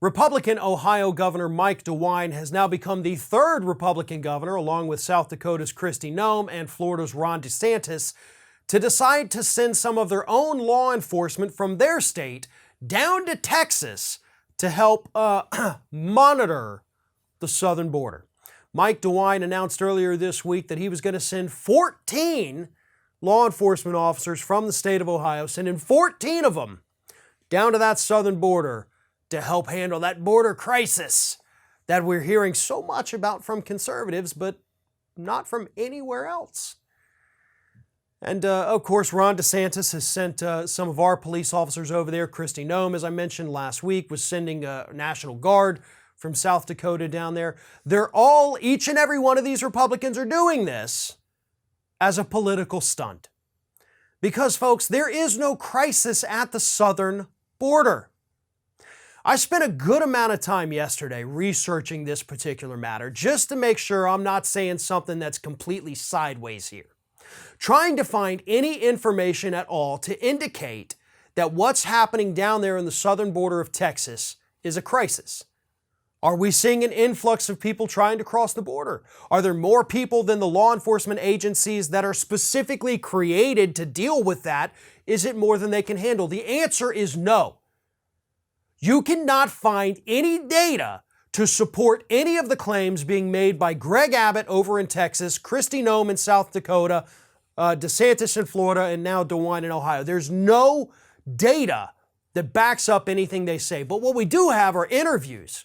Republican Ohio Governor Mike DeWine has now become the third Republican governor, along with South Dakota's Kristi Noem and Florida's Ron DeSantis, to decide to send some of their own law enforcement from their state down to Texas to help monitor the southern border. Mike DeWine announced earlier this week that he was going to send 14 law enforcement officers from the state of Ohio, sending 14 of them down to that southern border to help handle that border crisis that we're hearing so much about from conservatives, but not from anywhere else. And of course, Ron DeSantis has sent some of our police officers over there. Kristi Noem, as I mentioned last week, was sending a National Guard from South Dakota down there. Each and every one of these Republicans are doing this as a political stunt. Because, folks, there is no crisis at the southern border. I spent a good amount of time yesterday researching this particular matter just to make sure I'm not saying something that's completely sideways here. Trying to find any information at all to indicate that what's happening down there in the southern border of Texas is a crisis. Are we seeing an influx of people trying to cross the border? Are there more people than the law enforcement agencies that are specifically created to deal with that? Is it more than they can handle? The answer is no. You cannot find any data to support any of the claims being made by Greg Abbott over in Texas, Kristi Noem in South Dakota, DeSantis in Florida, and now DeWine in Ohio. There's no data that backs up anything they say. But what we do have are interviews.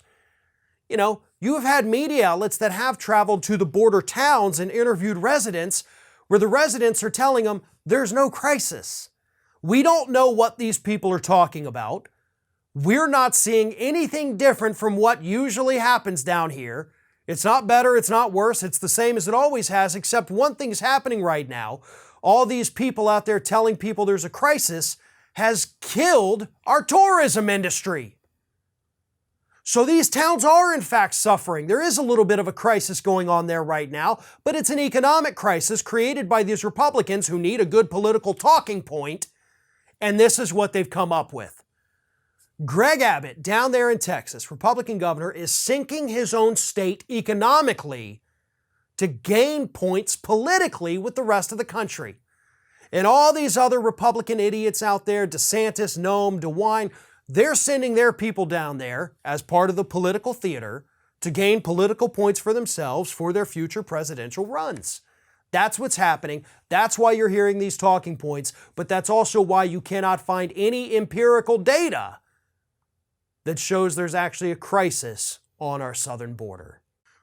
You know, you have had media outlets that have traveled to the border towns and interviewed residents where the residents are telling them there's no crisis. We don't know what these people are talking about. We're not seeing anything different from what usually happens down here. It's not better, it's not worse, it's the same as it always has, except one thing's happening right now. All these people out there telling people there's a crisis has killed our tourism industry. So these towns are in fact suffering. There is a little bit of a crisis going on there right now, but it's an economic crisis created by these Republicans who need a good political talking point, and this is what they've come up with. Greg Abbott, down there in Texas, Republican governor, is sinking his own state economically to gain points politically with the rest of the country. And all these other Republican idiots out there, DeSantis, Noem, DeWine, they're sending their people down there as part of the political theater to gain political points for themselves for their future presidential runs. That's what's happening. That's why you're hearing these talking points, but that's also why you cannot find any empirical data that shows there's actually a crisis on our southern border.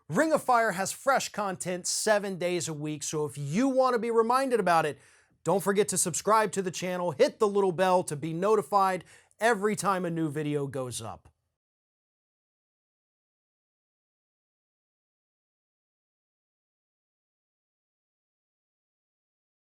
Ring of Fire has fresh content 7 days a week, so if you want to be reminded about it, don't forget to subscribe to the channel, hit the little bell to be notified every time a new video goes up.